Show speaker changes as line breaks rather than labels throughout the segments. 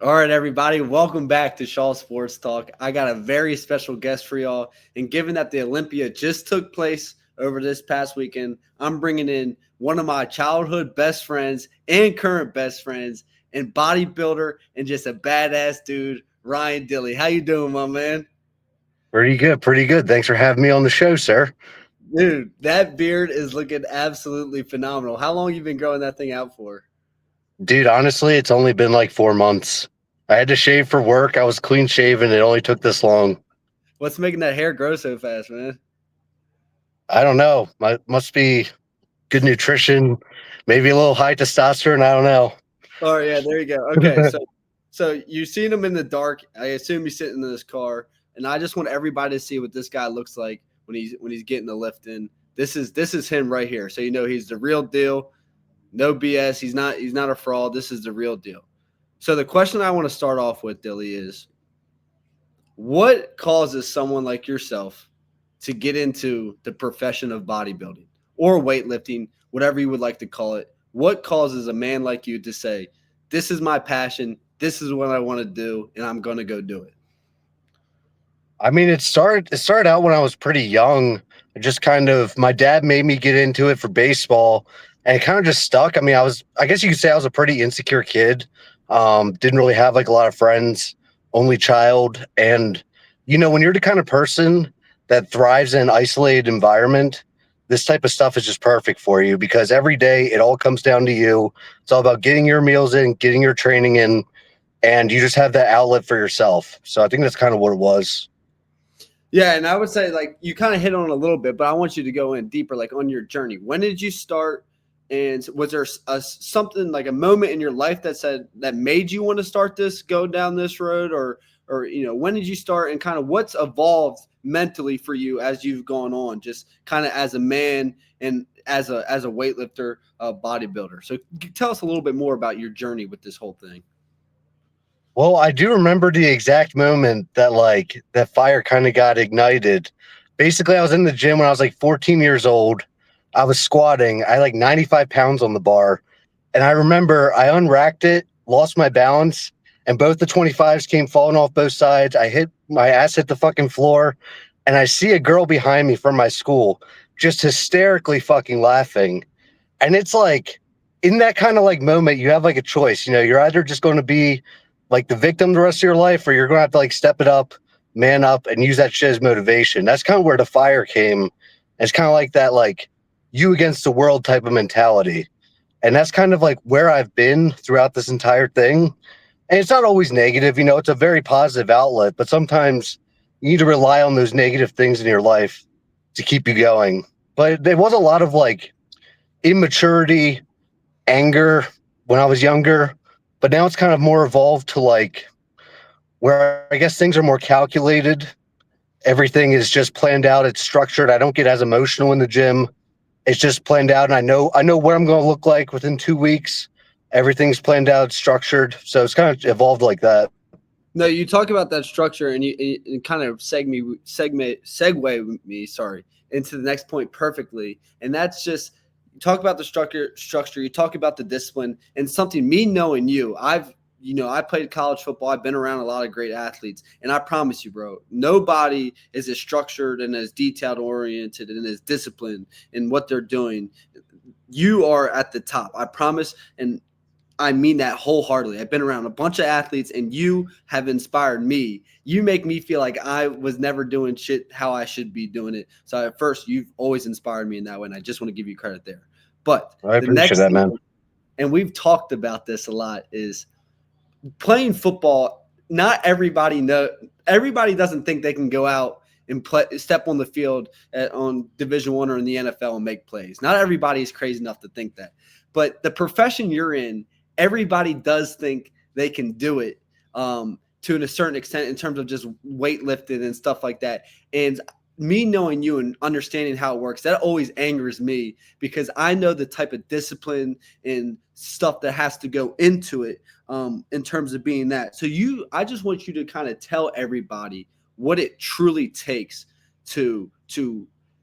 All right, everybody, welcome back to Shaw Sports Talk. I got a very special guest for y'all. And given that the Olympia just took place over this past weekend, I'm bringing in one of my childhood best friends and current best friends and bodybuilder and just a badass dude, Ryan Dilly. How you doing, my man?
Pretty good, pretty good. Thanks for having me on the show, sir.
Dude, that beard is looking absolutely phenomenal. How long you been growing that thing out for?
Dude, honestly, it's only been like 4 months. I had to shave for work. I was clean shaven. It only took this long.
What's making that hair grow so fast, man?
I don't know. Must be good nutrition, maybe a little high testosterone. I don't know.
Oh yeah, there you go. Okay, so you've seen him in the dark. I assume he's sitting in this car, and I just want everybody to see what this guy looks like when he's getting the lift in. This is him right here. So you know he's the real deal. No BS. He's not a fraud. This is the real deal. So the question I want to start off with, Dilly, is what causes someone like yourself to get into the profession of bodybuilding or weightlifting, whatever you would like to call it? What causes a man like you to say, this is my passion, this is what I want to do, and I'm going to go do it?
I mean, it started out when I was pretty young. Just kind of my dad made me get into it for baseball, and it kind of just stuck. I mean, I guess you could say I was a pretty insecure kid. Didn't really have like a lot of friends, only child, and when you're the kind of person that thrives in an isolated environment, this type of stuff is just perfect for you because every day it all comes down to you. It's all about getting your meals in, getting your training in, and you just have that outlet for yourself. So I think that's kind of what it was.
Yeah, and I would say like you kind of hit on it a little bit, but I want you to go in deeper, like on your journey. When did you start? And was there something like a moment in your life that said that made you want to start this, go down this road, or when did you start, and kind of what's evolved mentally for you as you've gone on, just kind of as a man and as a weightlifter, bodybuilder. So tell us a little bit more about your journey with this whole thing.
Well, I do remember the exact moment that that fire kind of got ignited. Basically, I was in the gym when I was like 14 years old. I was squatting. I had like 95 pounds on the bar. And I remember I unracked it, lost my balance, and both the 25s came falling off both sides. My ass hit the fucking floor, and I see a girl behind me from my school just hysterically fucking laughing. And it's like in that kind of like moment, you have like a choice. You're either just going to be like the victim the rest of your life, or you're going to have to like step it up, man up, and use that shit as motivation. That's kind of where the fire came. It's kind of like that, like you against the world type of mentality. And that's kind of like where I've been throughout this entire thing. And it's not always negative, it's a very positive outlet, but sometimes you need to rely on those negative things in your life to keep you going. But there was a lot of like immaturity, anger when I was younger, but now it's kind of more evolved to like where I guess things are more calculated. Everything is just planned out, it's structured. I don't get as emotional in the gym. It's just planned out, and I know what I'm going to look like within 2 weeks. Everything's planned out, structured. So it's kind of evolved like that.
No, you talk about that structure, and you kind of segue me, sorry, into the next point perfectly, and that's just you talk about the structure. You talk about the discipline, and something me knowing you, I played college football. I've been around a lot of great athletes, and I promise you, bro, nobody is as structured and as detailed oriented and as disciplined in what they're doing. You are at the top, I promise, and I mean that wholeheartedly. I've been around a bunch of athletes, and you have inspired me. You make me feel like I was never doing shit how I should be doing it. So at first, you've always inspired me in that way, and I just want to give you credit there. But
I
the
appreciate
next
that,
thing,
man.
and we've talked about this a lot, is playing football. Not everybody know. Everybody doesn't think they can go out and step on the field on Division One or in the NFL and make plays. Not everybody is crazy enough to think that. But the profession you're in, everybody does think they can do it to a certain extent in terms of just weightlifting and stuff like that. And me knowing you and understanding how it works, that always angers me because I know the type of discipline and stuff that has to go into it in terms of being that. So I just want you to kind of tell everybody what it truly takes to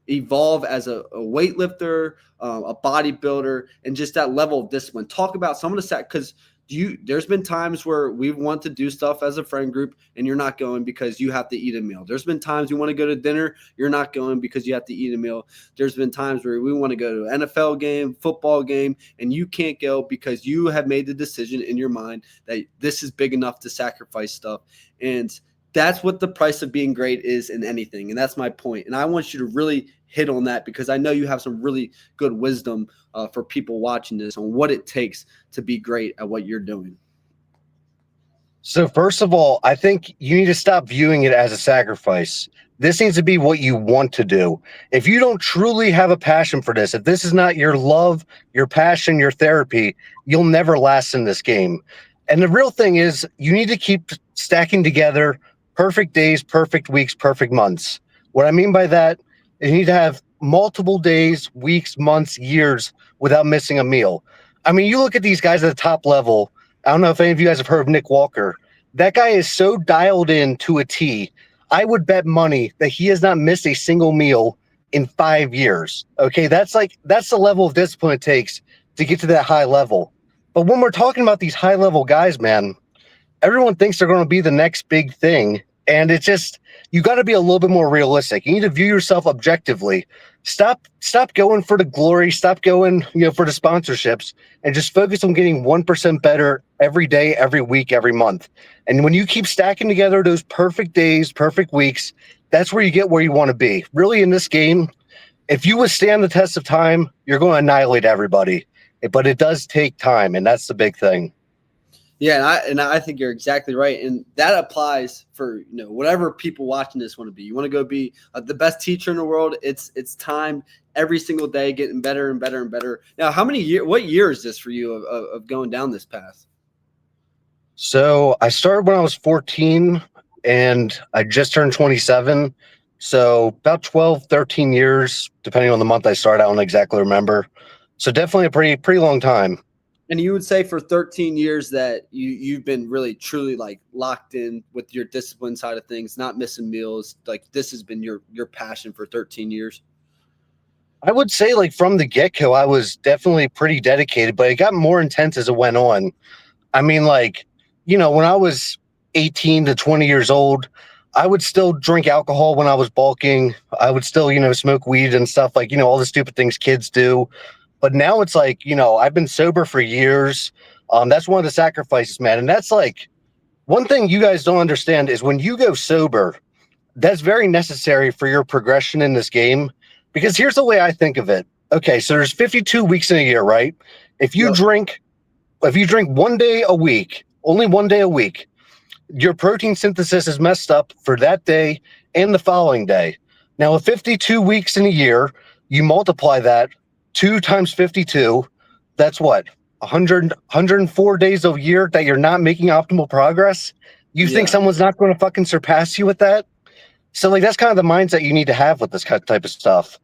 evolve as a weightlifter, a bodybuilder, and just that level of discipline. Talk about some of the because There's been times where we want to do stuff as a friend group and you're not going because you have to eat a meal. There's been times you want to go to dinner, you're not going because you have to eat a meal. There's been times where we want to go to an NFL game, football game, and you can't go because you have made the decision in your mind that this is big enough to sacrifice stuff. And that's what the price of being great is in anything. And that's my point. And I want you to really hit on that because I know you have some really good wisdom for people watching this on what it takes to be great at what you're doing.
So first of all, I think you need to stop viewing it as a sacrifice. This needs to be what you want to do. If you don't truly have a passion for this, if this is not your love, your passion, your therapy, you'll never last in this game. And the real thing is you need to keep stacking together perfect days, perfect weeks, perfect months. What I mean by that is you need to have multiple days, weeks, months, years without missing a meal. I mean, you look at these guys at the top level. I don't know if any of you guys have heard of Nick Walker. That guy is so dialed in to a T. I would bet money that he has not missed a single meal in 5 years. Okay, that's the level of discipline it takes to get to that high level. But when we're talking about these high level guys, man, everyone thinks they're going to be the next big thing. And it's just, you got to be a little bit more realistic. You need to view yourself objectively. Stop going for the glory. Stop going, for the sponsorships, and just focus on getting 1% better every day, every week, every month. And when you keep stacking together those perfect days, perfect weeks, that's where you get where you want to be. Really, in this game, if you withstand the test of time, you're going to annihilate everybody. But it does take time, and that's the big thing.
Yeah, and I think you're exactly right, and that applies for whatever people watching this want to be. You want to go be the best teacher in the world. It's time every single day, getting better and better and better. Now, what year is this for you of going down this path?
So I started when I was 14, and I just turned 27. So about 12, 13 years, depending on the month I start. I don't exactly remember. So definitely a pretty long time.
And you would say for 13 years that you've been really truly like locked in with your discipline side of things, not missing meals. Like this has been your passion for 13 years.
I would say like from the get-go, I was definitely pretty dedicated, but it got more intense as it went on. I mean, when I was 18 to 20 years old, I would still drink alcohol when I was bulking. I would still, smoke weed and stuff all the stupid things kids do. But now it's like, I've been sober for years. That's one of the sacrifices, man. And that's like one thing you guys don't understand is when you go sober, that's very necessary for your progression in this game. Because here's the way I think of it. Okay, so there's 52 weeks in a year, right? If you drink 1 day a week, only 1 day a week, your protein synthesis is messed up for that day and the following day. Now, with 52 weeks in a year, you multiply that 2 times 52, that's what? 104 days a year that you're not making optimal progress? You think someone's not going to fucking surpass you with that? So, that's kind of the mindset you need to have with this type of stuff.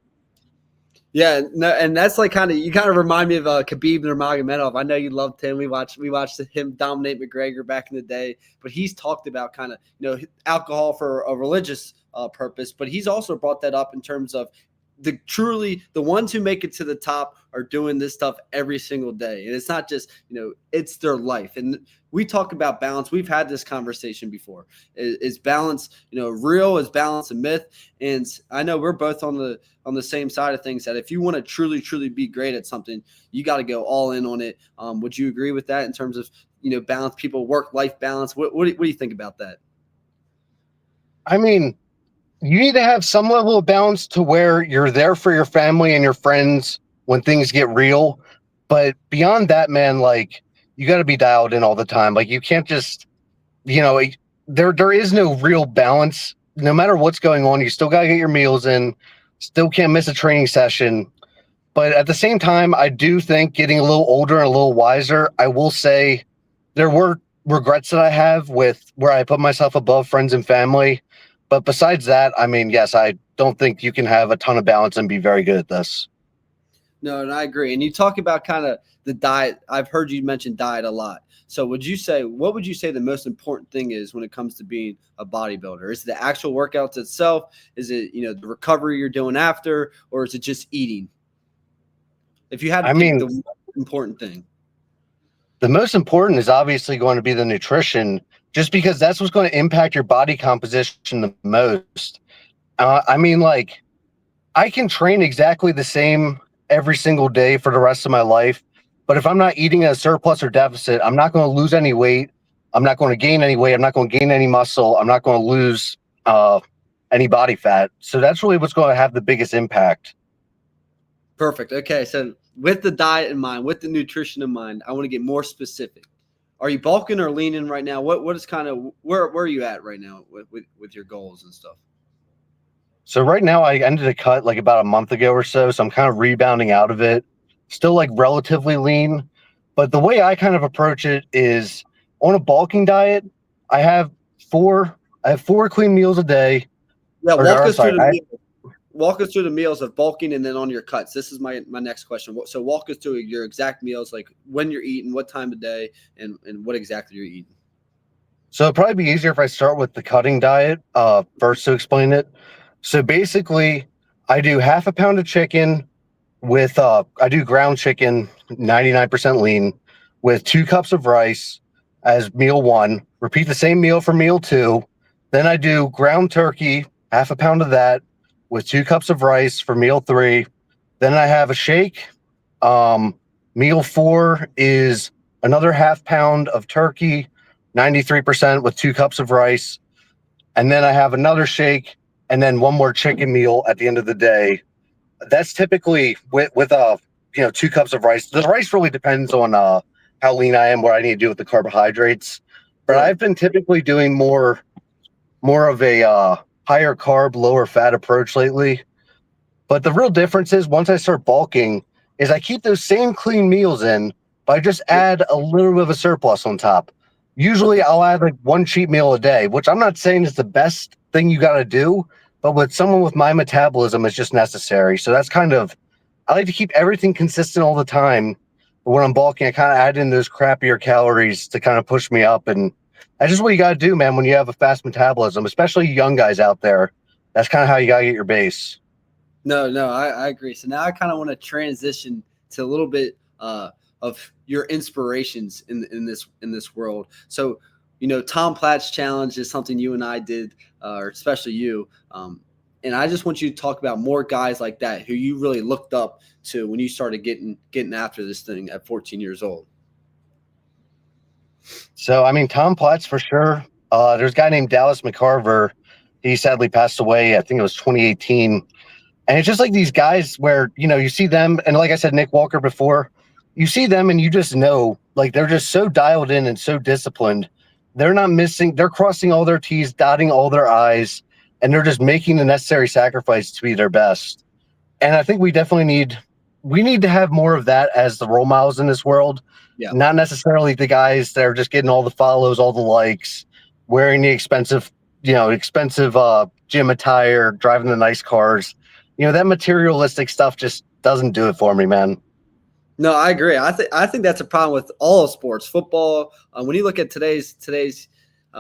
Yeah, no, and that's like you kind of remind me of Khabib Nurmagomedov. I know you loved him. We watched him dominate McGregor back in the day, but he's talked about kind of alcohol for a religious purpose, but he's also brought that up in terms of the ones who make it to the top are doing this stuff every single day. And it's not just, it's their life. And we talk about balance. We've had this conversation before. Is balance, real? Is balance a myth? And I know we're both on the same side of things that if you want to truly, truly be great at something, you got to go all in on it. Would you agree with that in terms of, balance, people, work-life balance? What do you think about that?
I mean, you need to have some level of balance to where you're there for your family and your friends when things get real. But beyond that, man, you got to be dialed in all the time. You can't just, there is no real balance. No matter what's going on, you still got to get your meals in, still can't miss a training session. But at the same time, I do think getting a little older and a little wiser, I will say there were regrets that I have with where I put myself above friends and family. But besides that, I mean, yes, I don't think you can have a ton of balance and be very good at this.
No, and I agree. And you talk about kind of the diet. I've heard you mention diet a lot. So what would you say the most important thing is when it comes to being a bodybuilder? Is it the actual workouts itself? Is it, the recovery you're doing after, or is it just eating? If you had to pick the important thing.
The most important is obviously going to be the nutrition, just because that's what's going to impact your body composition the most. I mean, like, I can train exactly the same every single day for the rest of my life, but if I'm not eating at a surplus or deficit, I'm not going to lose any weight. I'm not going to gain any weight. I'm not going to gain any muscle. I'm not going to lose uh, any body fat. So that's really what's going to have the biggest impact.
Perfect. Okay, so with the diet in mind, with the nutrition in mind, I want to get more specific. Are you bulking or leaning right now? What is kind of where are you at right now with your goals and stuff?
So right now I ended a cut like about a month ago or so. So I'm kind of rebounding out of it. Still like relatively lean. But the way I kind of approach it is on a bulking diet, I have four clean meals a day.
Yeah,
Or sorry,
walk us through the meals of bulking and then on your cuts. This is my next question. So walk us through your exact meals, like when you're eating, what time of day, and what exactly you're eating.
so it'd probably be easier if I start with the cutting diet first to explain it. So basically, I do half a pound of chicken with I do ground chicken, 99% lean, with 2 cups of rice as meal one. Repeat the same meal for meal two. Then I do ground turkey, half a pound of that, with 2 cups of rice for meal three. Then I have a shake. Um, Meal four is another half pound of turkey, 93% with 2 cups of rice. And then I have another shake and then one more chicken meal at the end of the day. That's typically with 2 cups of rice. The rice really depends on how lean I am, what I need to do with the carbohydrates. But
Right.
I've been typically doing more of a higher carb, lower fat approach lately. But the real difference is once I start bulking, is I keep those same clean meals in, but I just
Yeah.
add a little bit of a surplus on top. Usually
Okay.
I'll add like one cheat meal a day, which I'm not saying is the best thing you got to do, but with someone with my metabolism, it's just necessary. So that's kind of, I like to keep everything consistent all the time. But when I'm bulking, I kind of add in those crappier calories to kind of push me up. And that's just what you got to do, man, when you have a fast metabolism, especially young guys out there. That's kind of how you got to get your base.
No, I agree. So now I kind of want to transition to a little bit of your inspirations in this world. So, Tom Platt's challenge is something you and I did, or especially you. And I just want you to talk about more guys like that who you really looked up to when you started getting after this thing at 14 years old.
So, I mean, Tom Platz for sure. There's a guy named Dallas McCarver. He sadly passed away. I think it was 2018. And it's just like these guys where, you see them. And like I said, Nick Walker before, you see them and you just know, like, they're just so dialed in and so disciplined. They're not missing, they're crossing all their T's, dotting all their I's, and they're just making the necessary sacrifice to be their best. And I think we need to have more of that as the role models in this world,
Yeah.
not necessarily the guys that are just getting all the follows, all the likes, wearing the expensive gym attire, driving the nice cars. That materialistic stuff just doesn't do it for me, man.
No, I agree. I think that's a problem with all of sports. Football. When you look at today's,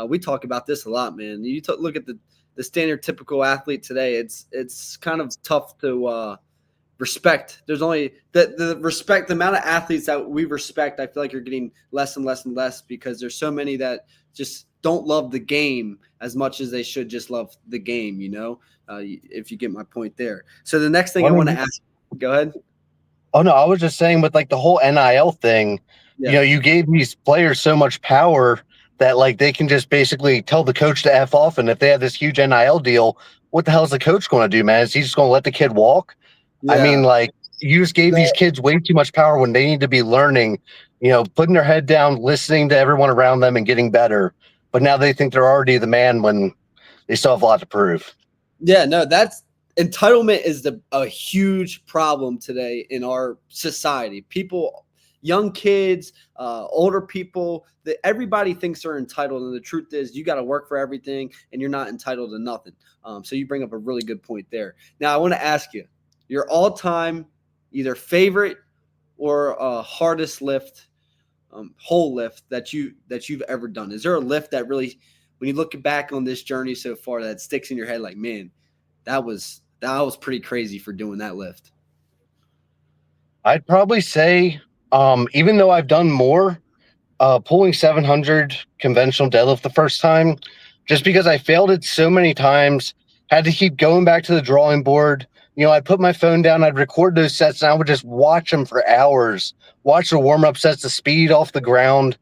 we talk about this a lot, man. Look at the standard typical athlete today. It's kind of tough to respect. There's only the amount of athletes that we respect. I feel like you're getting less and less and less because there's so many that just don't love the game as much as they should just love the game. If you get my point there. So the next thing I
I
want to
mean,
ask. Go ahead.
oh no, I was just saying with like the whole NIL thing,
Yeah.
you gave these players so much power that like they can just basically tell the coach to F off. And if they have this huge NIL deal, what the hell is the coach going to do, man? Is he just going to let the kid walk? I mean,
Yeah.
like you just gave these kids way too much power when they need to be learning, putting their head down, listening to everyone around them and getting better. But now they think they're already the man when they still have a lot to prove.
Yeah, no, that's entitlement is a huge problem today in our society. People, young kids, older people, that everybody thinks they're entitled, and the truth is, you got to work for everything, and you're not entitled to nothing. So you bring up a really good point there. Now, I want to ask you your all-time either favorite or hardest lift, whole lift that you've ever done. Is there a lift that really, when you look back on this journey so far, that sticks in your head like, man, that was pretty crazy for doing that lift?
I'd probably say, even though I've done more, Pulling 700 conventional deadlift the first time, just because I failed it so many times, had to keep going back to the drawing board. I'd put my phone down, I'd record those sets, and I would just watch them for hours, watch the warm-up sets, the speed off the ground.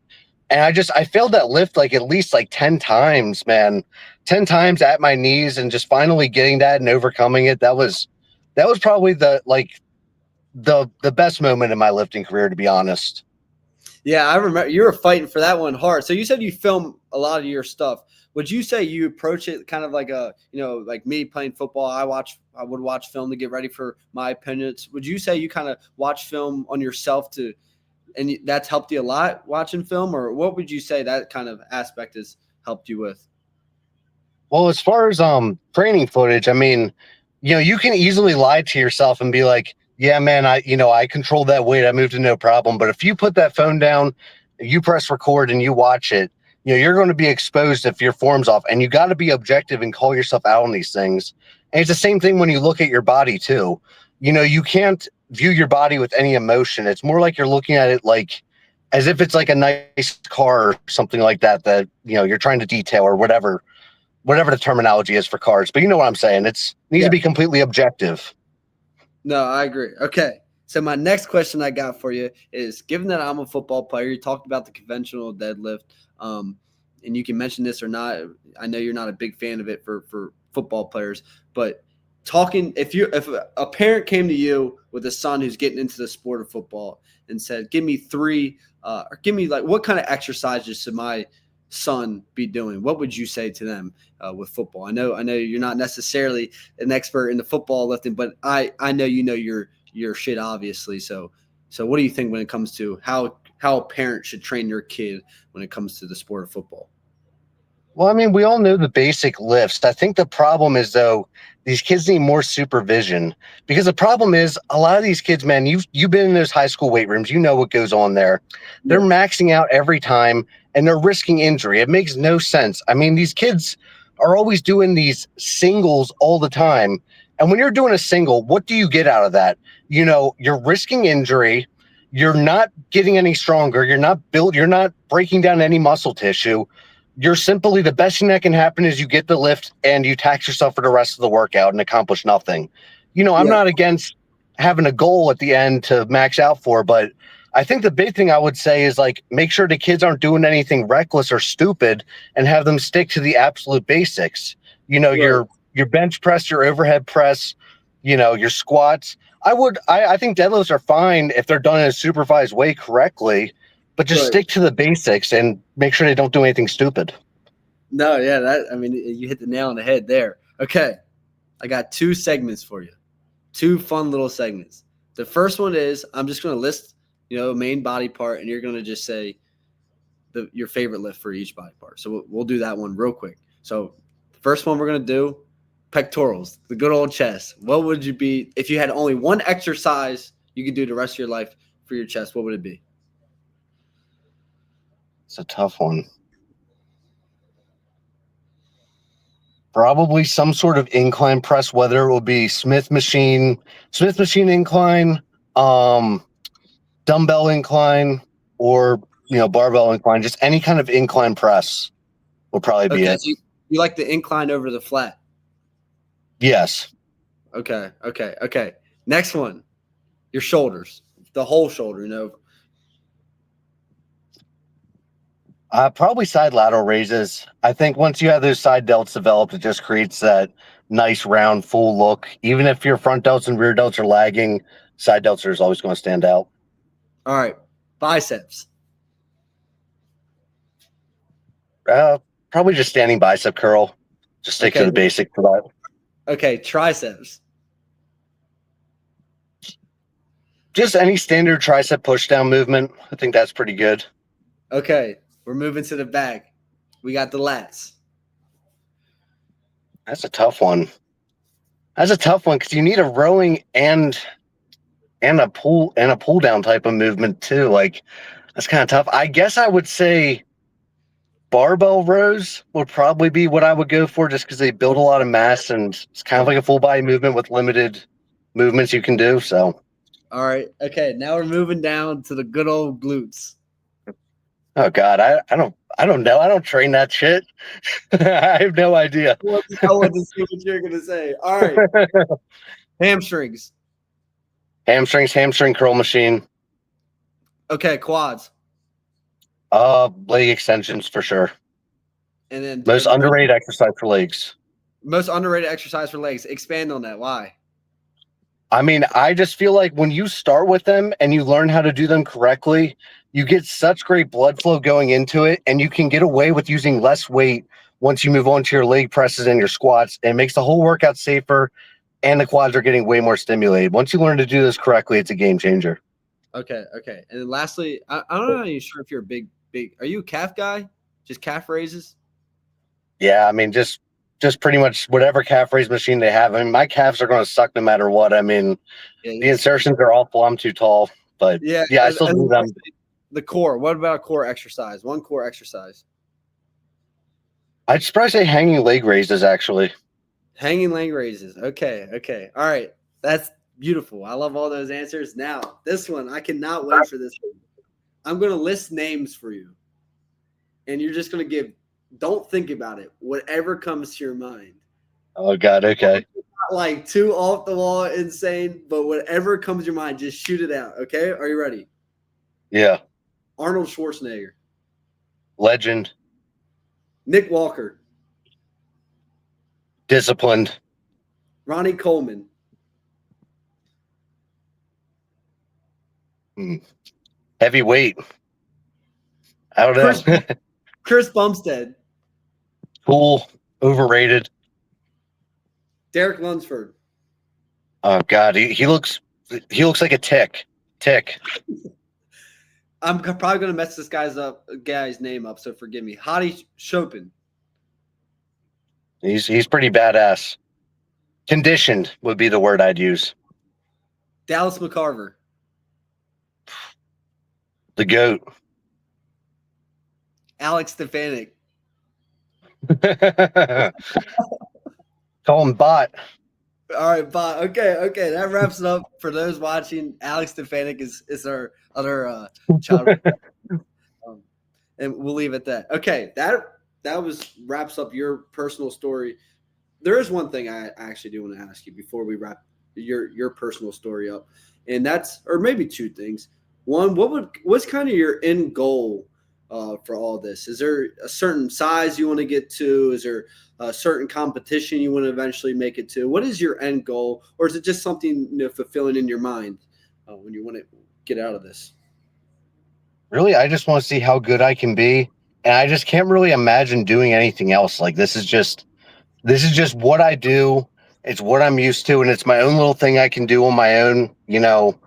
And I failed that lift like at least like 10 times, man. 10 times at my knees, and just finally getting that and overcoming it. That was probably the best moment in my lifting career, to be honest.
Yeah, I remember you were fighting for that one hard. So you said you film a lot of your stuff. Would you say you approach it kind of like like me playing football? I would watch film to get ready for my opponents. Would you say you kind of watch film on yourself and that's helped you a lot watching film, or what would you say that kind of aspect has helped you with?
Well, as far as training footage, I mean, you can easily lie to yourself and be like, yeah, man, I controlled that weight, I moved to no problem. But if you put that phone down, you press record and you watch it, you're going to be exposed if your form's off, and you got to be objective and call yourself out on these things. And it's the same thing when you look at your body too. You can't view your body with any emotion. It's more like you're looking at it like as if it's like a nice car or something like that you're trying to detail, or whatever the terminology is for cars, but you know what I'm saying. It needs to be completely objective.
No, I agree. Okay. So my next question I got for you is, given that I'm a football player, you talked about the conventional deadlift, and you can mention this or not. I know you're not a big fan of it for football players, but if a parent came to you with a son who's getting into the sport of football and said, give me what kind of exercises should my son be doing, what would you say to them with football? I know you're not necessarily an expert in the football lifting, but I know your shit, obviously. So what do you think when it comes to how a parent should train their kid when it comes to the sport of football?
Well, I mean, we all know the basic lifts. I think the problem is, though, these kids need more supervision, because the problem is a lot of these kids, man, you've been in those high school weight rooms. You know what goes on there. They're maxing out every time, and they're risking injury. It makes no sense. I mean, these kids are always doing these singles all the time. And when you're doing a single, what do you get out of that? You're risking injury. You're not getting any stronger. You're not breaking down any muscle tissue. You're simply, the best thing that can happen is you get the lift and you tax yourself for the rest of the workout and accomplish nothing. I'm not against having a goal at the end to max out for, but I think the big thing I would say is, like, make sure the kids aren't doing anything reckless or stupid, and have them stick to the absolute basics. Your bench press, your overhead press, your squats. I think deadlifts are fine if they're done in a supervised way correctly, but just stick to the basics and make sure they don't do anything stupid.
No, yeah, you hit the nail on the head there. Okay, I got 2 segments for you, 2 fun little segments. The first one is, I'm just going to list, main body part, and you're going to just say your favorite lift for each body part. So we'll do that one real quick. So the first one we're going to do, pectorals, the good old chest. What would you be if you had only one exercise you could do the rest of your life for your chest? What would it be?
It's a tough one. Probably some sort of incline press, whether it will be Smith machine incline, dumbbell incline, or barbell incline. Just any kind of incline press will probably be it.
So you like the incline over the flat?
Yes.
Okay. Next one, your shoulders, the whole shoulder.
Probably side lateral raises. I think once you have those side delts developed, it just creates that nice round full look. Even if your front delts and rear delts are lagging, side delts are always going to stand out.
All right, biceps.
Probably just standing bicep curl. Just stick to the basic for that.
Okay, triceps.
Just any standard tricep push down movement. I think that's pretty good.
Okay, we're moving to the back. We got the lats.
That's a tough one. Because you need a rowing and a pull down type of movement too. Like, that's kind of tough. I guess I would say barbell rows would probably be what I would go for, just because they build a lot of mass and it's kind of like a full body movement with limited movements you can do. So,
all right, okay. Now we're moving down to the good old glutes.
Oh God, I don't know. I don't train that shit. I have no idea.
I want to see what you're gonna say. All right, hamstrings.
Hamstring curl machine.
Okay, quads,
Leg extensions for sure.
and then
Most underrated exercise for legs.
most underrated exercise for legs. Expand on that. Why?
I mean, I just feel like when you start with them and you learn how to do them correctly, you get such great blood flow going into it, and you can get away with using less weight once you move on to your leg presses and your squats. And it makes the whole workout safer, and the quads are getting way more stimulated. Once you learn to do this correctly, it's a game changer.
Okay, okay. And then lastly, I don't know sure if you're a big. Are you a calf guy? Just calf raises?
Yeah, I mean, just pretty much whatever calf raise machine they have. I mean, my calves are going to suck no matter what. I mean, the
Yeah,
insertions are awful. I'm too tall, but
yeah.
yeah, I still do them.
The core. What about a core exercise? One core exercise.
I'd probably say hanging leg raises actually.
Hanging leg raises. Okay, okay. All right. That's beautiful. I love all those answers. Now, this one, I cannot wait for this one. I'm going to list names for you. And you're just going to give, don't think about it, whatever comes to your mind.
Oh God, okay.
Not like too off the wall insane, but whatever comes to your mind, just shoot it out. Okay? Are you ready?
Yeah.
Arnold Schwarzenegger,
Legend,
Nick Walker,
disciplined.
Ronnie Coleman,
Heavyweight. I don't know.
Chris Bumstead,
Cool. Overrated.
Derek Lunsford.
Oh God, he looks like a tick. Tick.
I'm probably going to mess this guy's name up, so forgive me. Hadi Chopin.
He's pretty badass. Conditioned would be the word I'd use.
Dallas McCarver.
The GOAT.
Alex Stefanik.
Call him Bot.
All right, Bob. Okay, okay. That wraps it up for those watching. Alex Stefanik is our other child. And we'll leave it at that. Okay, that was wraps up your personal story. There is one thing I actually do want to ask you before we wrap your personal story up, and that's, or maybe two things. One, what's kind of your end goal for all this? Is there a certain size you want to get to? Is there a certain competition you want to eventually make it to? What is your end goal, or is it just something fulfilling in your mind when you want to get out of this?
Really, I just want to see how good I can be, and I just can't really imagine doing anything else. Like this is just what I do. It's what I'm used to, and it's my own little thing I can do on my own. You know,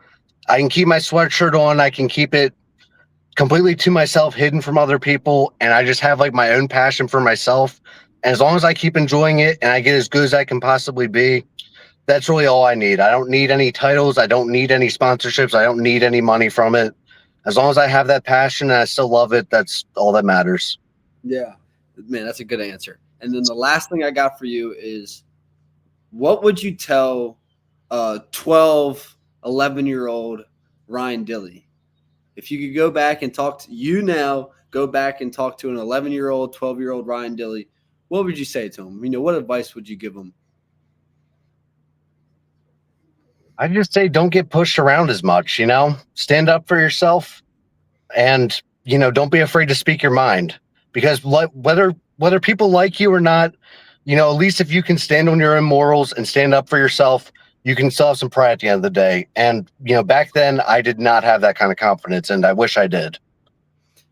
I can keep my sweatshirt on. I can keep it completely to myself, hidden from other people, and I just have like my own passion for myself. And as long as I keep enjoying it and I get as good as I can possibly be, that's really all I need. I don't need any titles. I don't need any sponsorships. I don't need any money from it. As long as I have that passion and I still love it, that's all that matters.
Yeah, man, that's a good answer. And then the last thing I got for you is, what would you tell 12, 11-year-old Ryan Dilley? If you could go back and talk to you now, go back and talk to an 11-year-old, 12-year-old Ryan Dilley, what would you say to him? What advice would you give him?
I just say don't get pushed around as much, stand up for yourself and, don't be afraid to speak your mind because whether people like you or not, at least if you can stand on your own morals and stand up for yourself, you can still have some pride at the end of the day. And, back then I did not have that kind of confidence and I wish I did.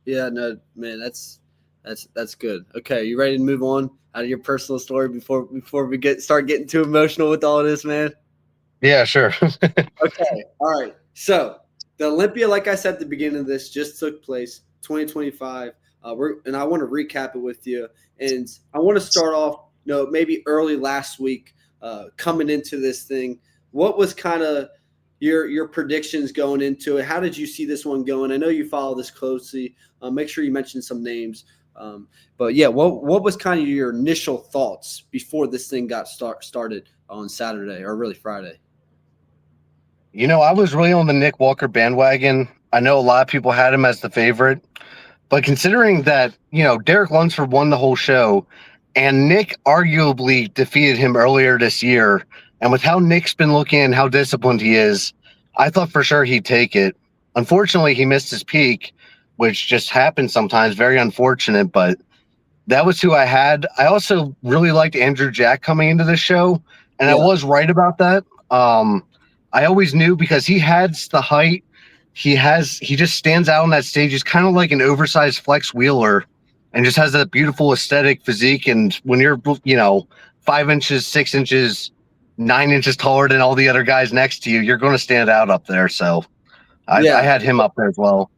Yeah, no, man, that's good. Okay, you ready to move on out of your personal story before we start getting too emotional with all of this, man?
Yeah, sure.
Okay, all right. So the Olympia, like I said at the beginning of this, just took place 2025. And I want to recap it with you. And I want to start off, maybe early last week, coming into this thing. What was kind of your predictions going into it? How did you see this one going? I know you follow this closely. Make sure you mention some names. But yeah, what was kind of your initial thoughts before this thing got started on Saturday, or really Friday?
I was really on the Nick Walker bandwagon. I know a lot of people had him as the favorite, But considering that, Derek Lunsford won the whole show and Nick arguably defeated him earlier this year, and with how Nick's been looking and how disciplined he is, I thought for sure he'd take it. Unfortunately, he missed his peak, which just happens sometimes. Very unfortunate, but that was who I had. I also really liked Andrew Jack coming into the show, and I
Yeah.
was right about that. I always knew because he has the height. He just stands out on that stage. He's kind of like an oversized Flex Wheeler and just has that beautiful aesthetic physique. And when you're, 5 inches, 6 inches, 9 inches taller than all the other guys next to you, you're going to stand out up there. So I
Yeah.
had him up there as well.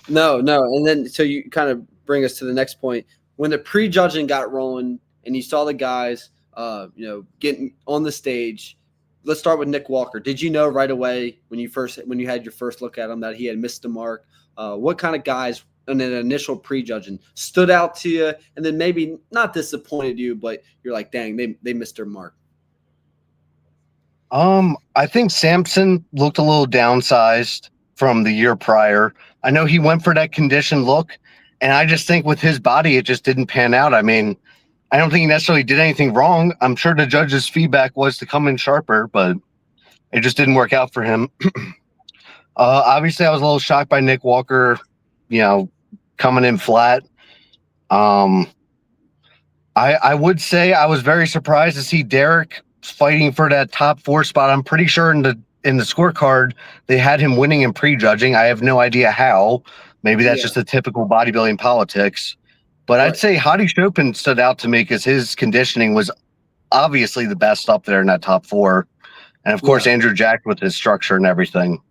No. And then so you kind of bring us to the next point. When the prejudging got rolling and you saw the guys, getting on the stage. Let's start with Nick Walker. Did you know right away when you had your first look at him that he had missed the mark? What kind of guys in an initial prejudging stood out to you, and then maybe not disappointed you, but you're like, dang, they missed their mark?
I think Samson looked a little downsized from the year prior. I know he went for that conditioned look, and I just think with his body, it just didn't pan out. I mean, I don't think he necessarily did anything wrong. I'm sure the judge's feedback was to come in sharper, but it just didn't work out for him. Obviously, I was a little shocked by Nick Walker, coming in flat. I would say I was very surprised to see Derek fighting for that top 4 spot. I'm pretty sure in the scorecard they had him winning in prejudging. I have no idea how. Maybe that's just the typical bodybuilding politics. But I'd say Hadi Chopin stood out to me because his conditioning was obviously the best up there in that top 4. And of course, Andrew Jack with his structure and everything.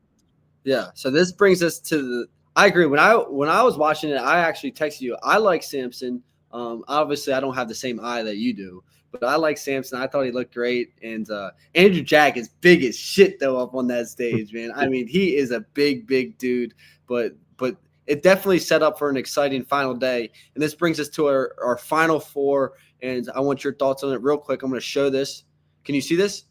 Yeah. So this brings us to I agree. When I was watching it, I actually texted you. I like Samson. Obviously, I don't have the same eye that you do, but I like Samson. I thought he looked great. And Andrew Jack is big as shit, though, up on that stage, man. I mean, he is a big dude, but it definitely set up for an exciting final day. And this brings us to our final 4, and I want your thoughts on it real quick. I'm going to show this. Can you see this?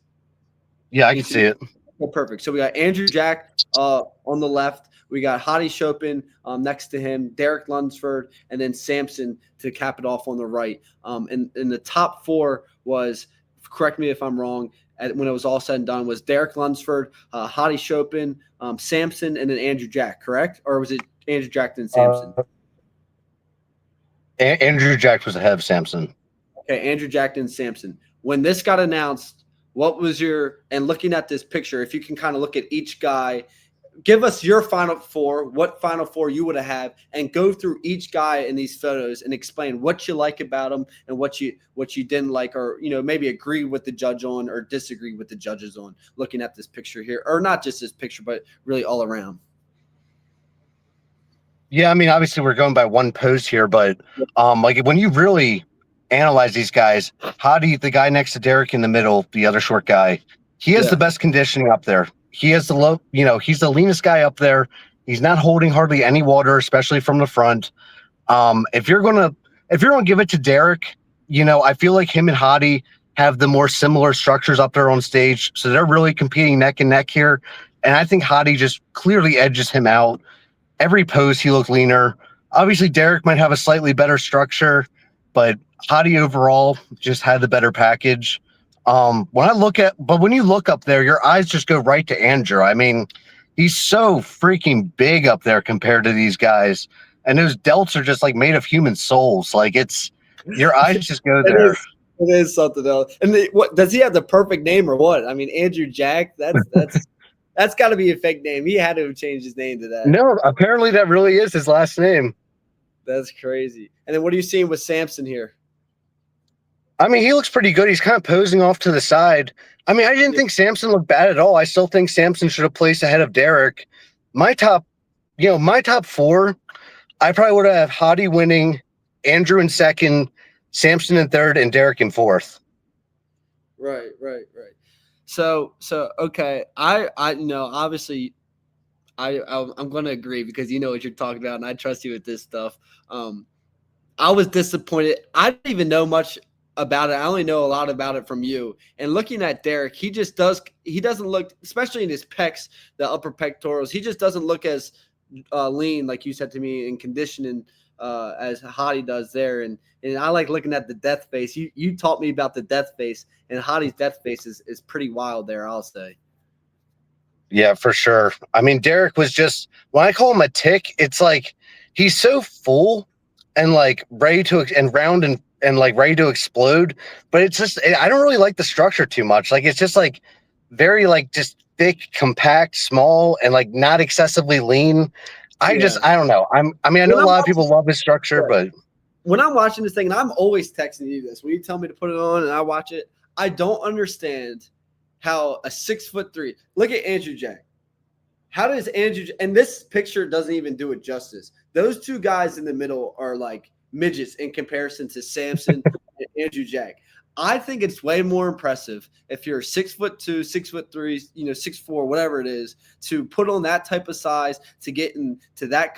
Yeah, I can see it.
Oh, perfect. So we got Andrew Jack on the left. We got Hadi Chopin next to him, Derek Lunsford, and then Samson to cap it off on the right. And the top 4 was, correct me if I'm wrong, when it was all said and done, was Derek Lunsford, Hadi Chopin, Samson, and then Andrew Jack, correct? Or was it Andrew Jack and Samson?
Andrew Jack was ahead of Samson.
Okay, Andrew Jack and Samson. When this got announced, what was and looking at this picture, if you can kind of look at each guy, give us your final 4, what final 4 you would have, and go through each guy in these photos and explain what you like about them and what you didn't like, or maybe agree with the judge on or disagree with the judges on, looking at this picture here, or not just this picture, but really all around.
Yeah, I mean, obviously we're going by one pose here, but like when you really analyze these guys, the guy next to Derek in the middle, the other short guy, he has the best conditioning up there. He has he's the leanest guy up there. He's not holding hardly any water, especially from the front. If you're gonna give it to Derek, I feel like him and Hadi have the more similar structures up there on stage, so they're really competing neck and neck here. And I think Hadi just clearly edges him out. Every pose he looked leaner. Obviously, Derek might have a slightly better structure, but Hadi overall just had the better package. When you look up there, your eyes just go right to Andrew. I mean, he's so freaking big up there compared to these guys, and those delts are just like made of human souls. Like your eyes just go there.
It is something else. And what does he have the perfect name or what? I mean, Andrew Jack. That's got to be a fake name. He had to have changed his name to that.
No, apparently that really is his last name.
That's crazy. And then what are you seeing with Samson here?
I mean, he looks pretty good. He's kind of posing off to the side. I mean, I didn't think Samson looked bad at all. I still think Samson should have placed ahead of Derek. My top 4, I probably would have Hadi winning, Andrew in second, Samson in third, and Derek in fourth.
Right. So okay, I obviously I'm going to agree because you know what you're talking about, and I trust you with this stuff. I was disappointed. I didn't even know much about it. I only know a lot about it from you. And looking at Derek, he doesn't look, especially in his pecs, the upper pectorals, he just doesn't look as lean, like you said to me, in conditioning as Hottie does there. And I like looking at the death face. You taught me about the death face, and Hottie's death face is pretty wild there, I'll say.
Yeah, for sure. I mean, Derek was just, when I call him a tick, it's like he's so full and like ready to and round and like ready to explode. But it's just, I don't really like the structure too much. Like it's just like very like just thick, compact, small, and like not excessively lean.
Yeah.
I don't know. I mean, I know
When
a
I'm
lot of
watching,
people love his structure, but
when I'm watching this thing, and I'm always texting you this, when you tell me to put it on and I watch it, I don't understand how a 6'3". Look at Andrew Jack. How does Andrew, and this picture doesn't even do it justice. Those two guys in the middle are like midgets in comparison to Samson and Andrew Jack. I think it's way more impressive if you're 6'2", 6'3", 6'4", whatever it is, to put on that type of size to get into that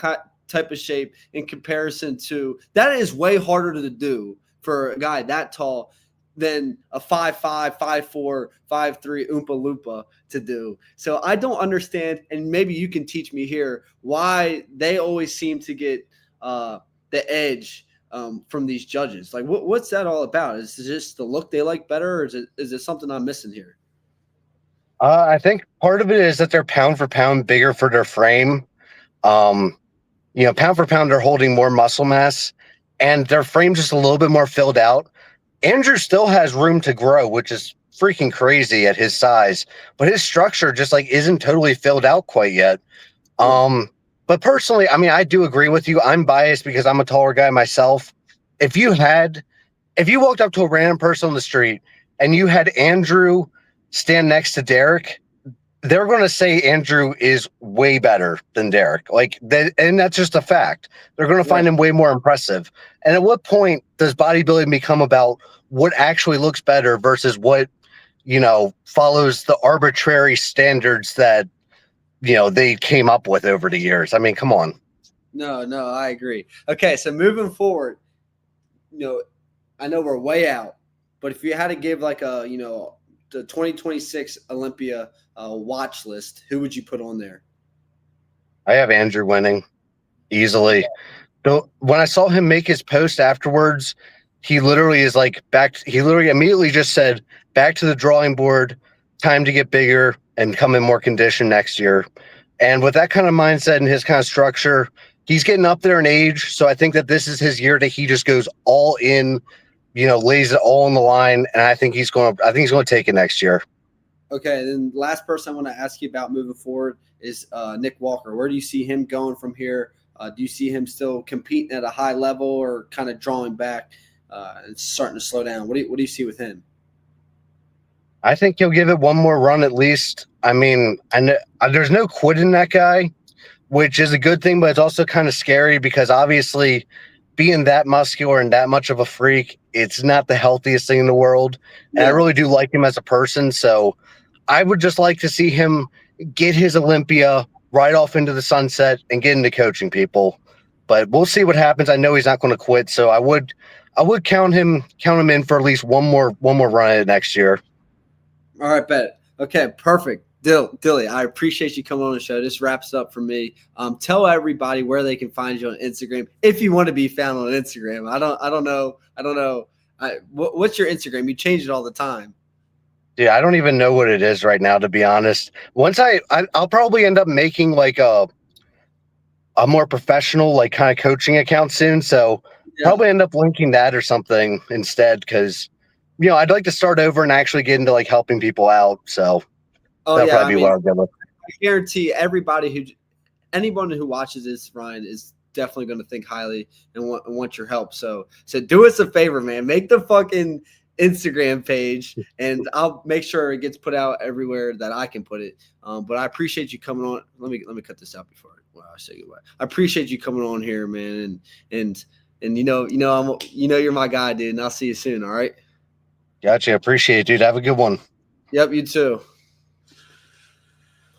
type of shape in comparison to that is way harder to do for a guy that tall than a 5'5", 5'4", 5'3" Oompa Loompa to do. So I don't understand, and maybe you can teach me here, why they always seem to get the edge from these judges. Like, what's that all about? Is it just the look they like better, or is it something I'm missing here?
I think part of it is that they're pound for pound bigger for their frame. Um, pound for pound, they're holding more muscle mass, and their frame's just a little bit more filled out. Andrew still has room to grow, which is freaking crazy at his size, but his structure just like isn't totally filled out quite yet.
Yeah.
But personally, I mean, I do agree with you. I'm biased because I'm a taller guy myself. If you walked up to a random person on the street and you had Andrew stand next to Derek, they're going to say Andrew is way better than Derek. Like that, and that's just a fact. They're going to find him way more impressive. And at what point does bodybuilding become about what actually looks better versus what, follows the arbitrary standards that, they came up with over the years? I mean, come on.
No, I agree. Okay, so moving forward, I know we're way out, but if you had to give like the 2026 Olympia watch list, who would you put on there?
I have Andrew winning easily. So when I saw him make his post afterwards, he literally is like he literally immediately just said, back to the drawing board, time to get bigger and come in more condition next year. And with that kind of mindset and his kind of structure, he's getting up there in age. So I think that this is his year that he just goes all in, lays it all on the line. And I think he's going to take it next year.
Okay, then last person I want to ask you about moving forward is Nick Walker. Where do you see him going from here? Do you see him still competing at a high level, or kind of drawing back and starting to slow down? What do you see with him?
I think he'll give it one more run at least. I mean, there's no quitting that guy, which is a good thing, but it's also kind of scary because obviously being that muscular and that much of a freak, it's not the healthiest thing in the world. And I
No.
really do like him as a person. So I would just like to see him get his Olympia right off into the sunset and get into coaching people. But we'll see what happens. I know he's not going to quit. So I would count him in for at least one more run at it next year.
All right, bet. Okay, perfect. Dilly, I appreciate you coming on the show. This wraps up for me. Tell everybody where they can find you on Instagram if you want to be found on Instagram. I don't know. What's your Instagram? You change it all the time.
Yeah, I don't even know what it is right now, to be honest. Once I'll probably end up making like a more professional, like kind of coaching account soon. So probably end up linking that or something instead, because I'd like to start over and actually get into like helping people out. So that'll probably be what I'll get with.
I guarantee anyone who watches this, Ryan, is definitely going to think highly and want your help. So do us a favor, man. Make the fucking Instagram page, and I'll make sure it gets put out everywhere that I can put it. But I appreciate you coming on. Let me cut this out before I say goodbye. I appreciate you coming on here, man, and you're my guy, dude. And I'll see you soon. All right.
Gotcha. Appreciate it, dude. Have a good one.
Yep. You too.